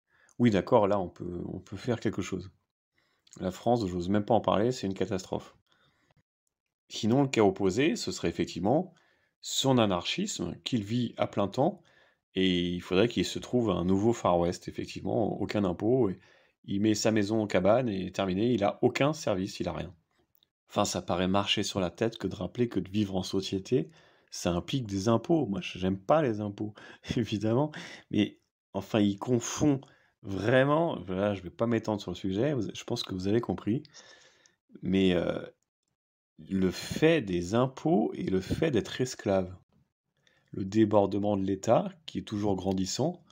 Oui, d'accord, là, on peut faire quelque chose. La France, j'ose même pas en parler, c'est une catastrophe. Sinon, le cas opposé, ce serait effectivement son anarchisme qu'il vit à plein temps, et il faudrait qu'il se trouve un nouveau Far West, effectivement, aucun impôt, et il met sa maison en cabane et terminé, il a aucun service, il a rien. Enfin, ça paraît marcher sur la tête que de rappeler que de vivre en société, ça implique des impôts. Moi, j'aime pas les impôts, évidemment, mais enfin, il confond vraiment. Voilà, je vais pas m'étendre sur le sujet. Je pense que vous avez compris, mais le fait des impôts et le fait d'être esclave, le débordement de l'État qui est toujours grandissant,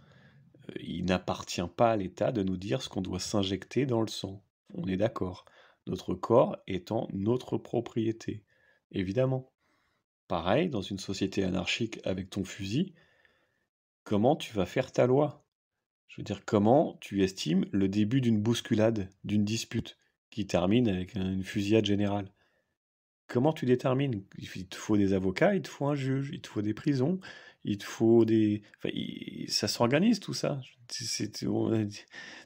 il n'appartient pas à l'État de nous dire ce qu'on doit s'injecter dans le sang. On est d'accord. Notre corps étant notre propriété, évidemment. Pareil, dans une société anarchique avec ton fusil, comment tu vas faire ta loi? Je veux dire, comment tu estimes le début d'une bousculade, d'une dispute, qui termine avec une fusillade générale? Comment tu détermines? Il te faut des avocats, il te faut un juge, il te faut des prisons, il te faut des... Enfin, ça s'organise tout ça.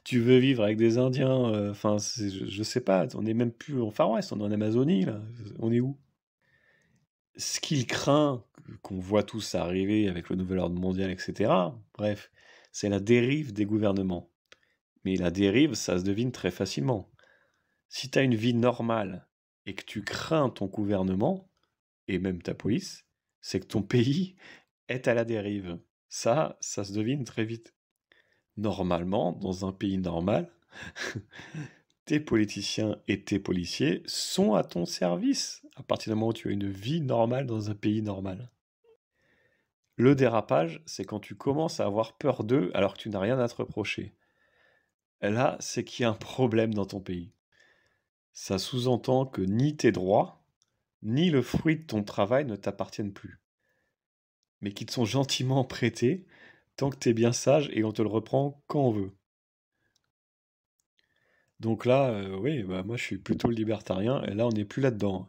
Tu veux vivre avec des Indiens, enfin, je sais pas, on n'est même plus en Far West, on est en Amazonie, là. On est où? Ce qu'il craint, qu'on voit tous arriver avec le nouvel ordre mondial, etc., bref, c'est la dérive des gouvernements. Mais la dérive, ça se devine très facilement. Si tu as une vie normale et que tu crains ton gouvernement, et même ta police, c'est que ton pays est à la dérive. Ça se devine très vite. Normalement, dans un pays normal, tes politiciens et tes policiers sont à ton service à partir du moment où tu as une vie normale dans un pays normal. Le dérapage, c'est quand tu commences à avoir peur d'eux alors que tu n'as rien à te reprocher. Là, c'est qu'il y a un problème dans ton pays. Ça sous-entend que ni tes droits, ni le fruit de ton travail ne t'appartiennent plus, mais qui te sont gentiment prêtés tant que tu es bien sage et on te le reprend quand on veut. Donc là, oui, bah, moi je suis plutôt libertarien et là on n'est plus là-dedans.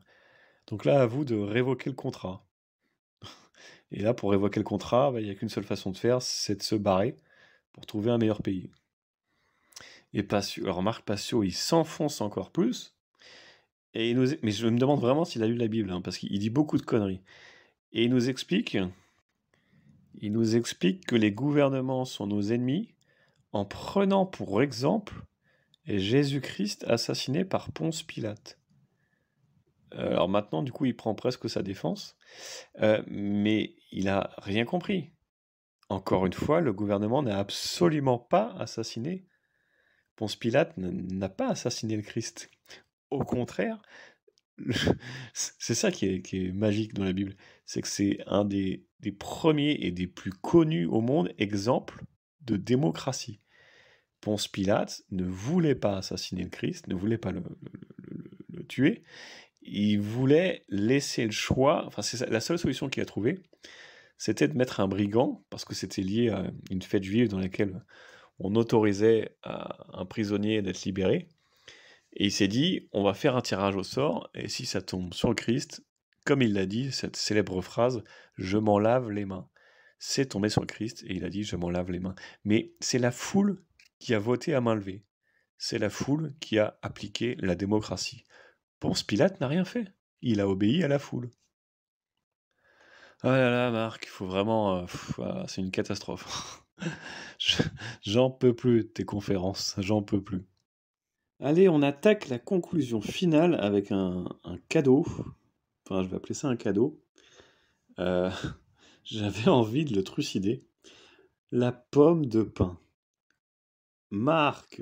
Donc là, à vous de révoquer le contrat. Et là, pour révoquer le contrat, bah, il n'y a qu'une seule façon de faire, c'est de se barrer pour trouver un meilleur pays. Et Passio, alors Marc Passio, il s'enfonce encore plus. Et mais je me demande vraiment s'il a lu la Bible, hein, parce qu'il dit beaucoup de conneries. Et il nous explique que les gouvernements sont nos ennemis en prenant pour exemple Jésus-Christ assassiné par Ponce Pilate. Alors maintenant, du coup, il prend presque sa défense, mais il a rien compris. Encore une fois, le gouvernement n'a absolument pas assassiné. Ponce Pilate n'a pas assassiné le Christ. Au contraire, c'est ça qui est magique dans la Bible, c'est que c'est un des premiers et des plus connus au monde exemples de démocratie. Ponce Pilate ne voulait pas assassiner le Christ, ne voulait pas le tuer, il voulait laisser le choix, enfin c'est la seule solution qu'il a trouvée, c'était de mettre un brigand, parce que c'était lié à une fête juive dans laquelle on autorisait à un prisonnier d'être libéré, et il s'est dit, on va faire un tirage au sort, et si ça tombe sur le Christ, comme il l'a dit, cette célèbre phrase, je m'en lave les mains. C'est tombé sur le Christ, et il a dit, je m'en lave les mains. Mais c'est la foule qui a voté à main levée. C'est la foule qui a appliqué la démocratie. Ponce Pilate n'a rien fait. Il a obéi à la foule. Ah là là, Marc, il faut vraiment... c'est une catastrophe. J'en peux plus de tes conférences, j'en peux plus. Allez, on attaque la conclusion finale avec un cadeau. Enfin, je vais appeler ça un cadeau. Euh, J'avais envie de le trucider. La pomme de pin. Marc,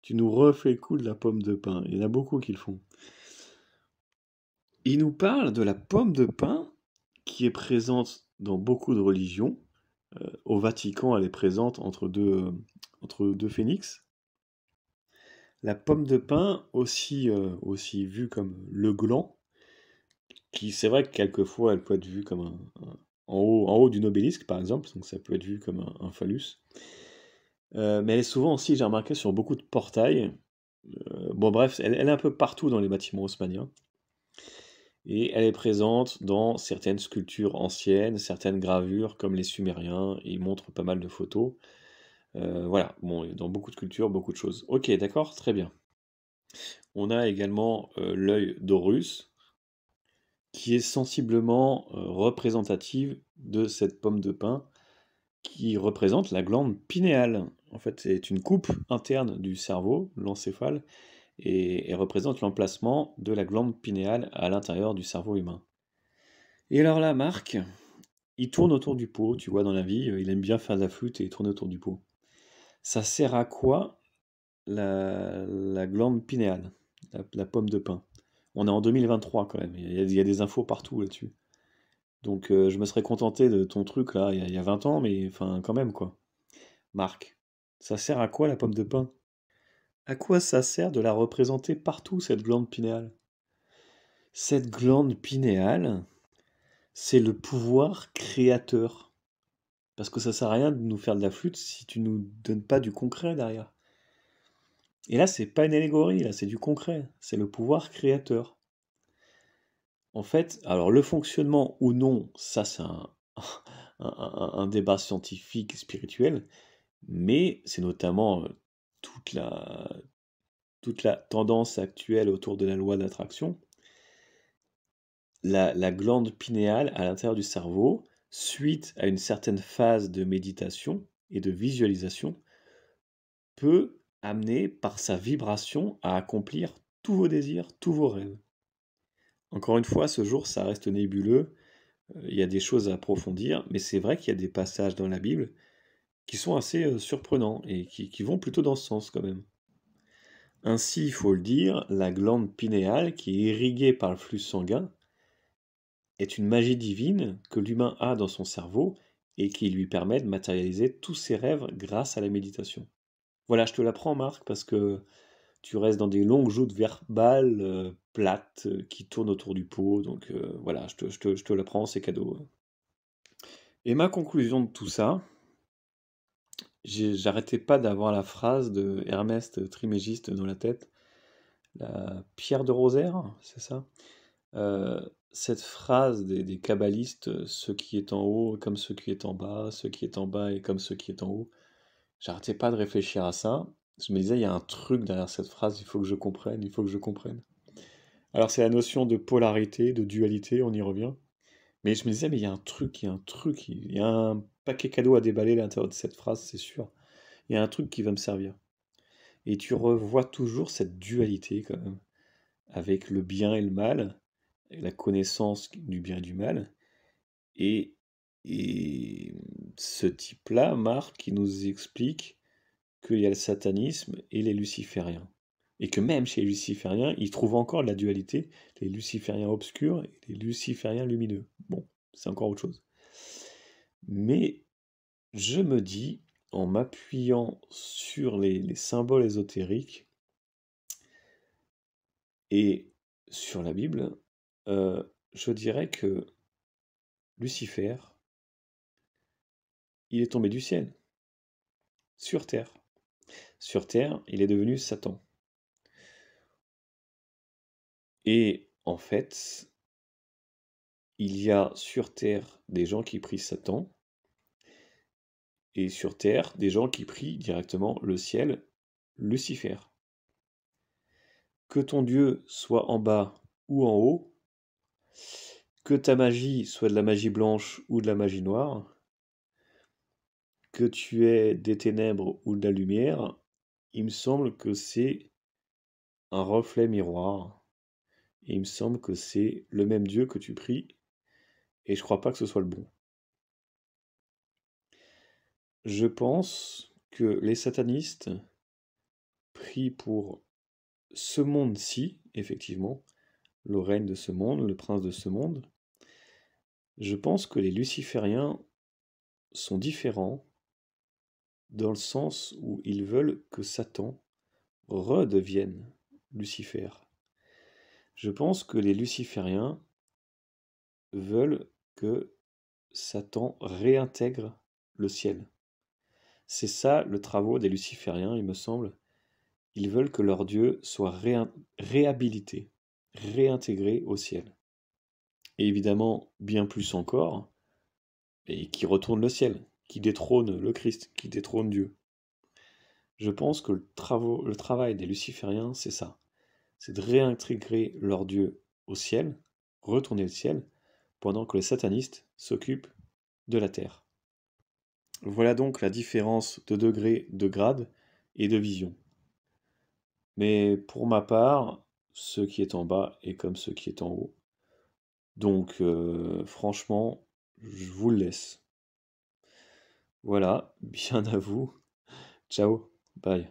tu nous refais le coup de la pomme de pin. Il y en a beaucoup qui le font. Il nous parle de la pomme de pin qui est présente dans beaucoup de religions. Au Vatican, elle est présente entre deux phénix. La pomme de pin, aussi vue comme le gland, qui c'est vrai que quelquefois elle peut être vue comme en haut d'une obélisque par exemple, donc ça peut être vu comme un phallus. Mais elle est souvent aussi, j'ai remarqué, sur beaucoup de portails. Bon bref, elle est un peu partout dans les bâtiments haussmanniens. Et elle est présente dans certaines sculptures anciennes, certaines gravures comme les Sumériens, et il montre pas mal de photos. Voilà, bon, dans beaucoup de cultures, beaucoup de choses. Ok, d'accord, très bien. On a également l'œil d'Horus, qui est sensiblement représentative de cette pomme de pin, qui représente la glande pinéale. En fait, c'est une coupe interne du cerveau, l'encéphale, et représente l'emplacement de la glande pinéale à l'intérieur du cerveau humain. Et alors là, Marc, il tourne autour du pot, tu vois, dans la vie, il aime bien faire de la flûte et tourner autour du pot. Ça sert à quoi la glande pinéale, la pomme de pin? On est en 2023 quand même, il y a des infos partout là-dessus. Donc je me serais contenté de ton truc là, il y a 20 ans, mais enfin quand même quoi. Marc, ça sert à quoi la pomme de pin? À quoi ça sert de la représenter partout, cette glande pinéale? Cette glande pinéale, c'est le pouvoir créateur. Parce que ça sert à rien de nous faire de la flûte si tu nous donnes pas du concret derrière. Et là, c'est pas une allégorie, là, c'est du concret. C'est le pouvoir créateur. En fait, alors le fonctionnement ou non, ça c'est un débat scientifique, spirituel, mais c'est notamment toute la tendance actuelle autour de la loi d'attraction. La glande pinéale à l'intérieur du cerveau, suite à une certaine phase de méditation et de visualisation, peut amener par sa vibration à accomplir tous vos désirs, tous vos rêves. Encore une fois, ce jour, ça reste nébuleux, il y a des choses à approfondir, mais c'est vrai qu'il y a des passages dans la Bible qui sont assez surprenants et qui vont plutôt dans ce sens quand même. Ainsi, il faut le dire, la glande pinéale, qui est irriguée par le flux sanguin, est une magie divine que l'humain a dans son cerveau et qui lui permet de matérialiser tous ses rêves grâce à la méditation. Voilà, je te l'apprends, Marc, parce que tu restes dans des longues joutes verbales plates qui tournent autour du pot. Donc voilà, je te l'apprends, c'est cadeau. Et ma conclusion de tout ça, j'arrêtais pas d'avoir la phrase de Hermès Trismégiste dans la tête. La pierre de rosaire, c'est ça? Cette phrase des kabbalistes, ce qui est en haut est comme ce qui est en bas, ce qui est en bas est comme ce qui est en haut. J'arrêtais pas de réfléchir à ça. Je me disais, il y a un truc derrière cette phrase, il faut que je comprenne, il faut que je comprenne. Alors c'est la notion de polarité, de dualité, on y revient. Mais je me disais, mais il y a un truc, il y a un truc, il y a un paquet cadeau à déballer à l'intérieur de cette phrase, c'est sûr. Il y a un truc qui va me servir. Et tu revois toujours cette dualité quand même, avec le bien et le mal, et la connaissance du bien et du mal. Et, et ce type-là, Marc, qui nous explique qu'il y a le satanisme et les lucifériens. Et que même chez les lucifériens, ils trouvent encore de la dualité, les lucifériens obscurs et les lucifériens lumineux. Bon, c'est encore autre chose. Mais je me dis, en m'appuyant sur les symboles ésotériques et sur la Bible, je dirais que Lucifer, il est tombé du ciel, sur terre. Sur terre, il est devenu Satan. Et en fait, il y a sur terre des gens qui prient Satan, et sur terre des gens qui prient directement le ciel, Lucifer. Que ton Dieu soit en bas ou en haut, que ta magie soit de la magie blanche ou de la magie noire, que tu aies des ténèbres ou de la lumière, il me semble que c'est un reflet miroir. Et il me semble que c'est le même Dieu que tu pries, et je crois pas que ce soit le bon. Je pense que les satanistes prient pour ce monde-ci, effectivement, le règne de ce monde, le prince de ce monde. Je pense que les lucifériens sont différents dans le sens où ils veulent que Satan redevienne Lucifer. Je pense que les lucifériens veulent que Satan réintègre le ciel. C'est ça le travail des lucifériens, il me semble. Ils veulent que leur Dieu soit réhabilité, réintégré au ciel. Et évidemment, bien plus encore, et qui retourne le ciel, qui détrône le Christ, qui détrône Dieu. Je pense que le travail des lucifériens, c'est ça. C'est de réintégrer leur Dieu au ciel, retourner le ciel, pendant que les satanistes s'occupent de la terre. Voilà donc la différence de degré, de grade et de vision. Mais pour ma part, ce qui est en bas est comme ce qui est en haut. Donc franchement, je vous le laisse. Voilà, bien à vous. Ciao, bye.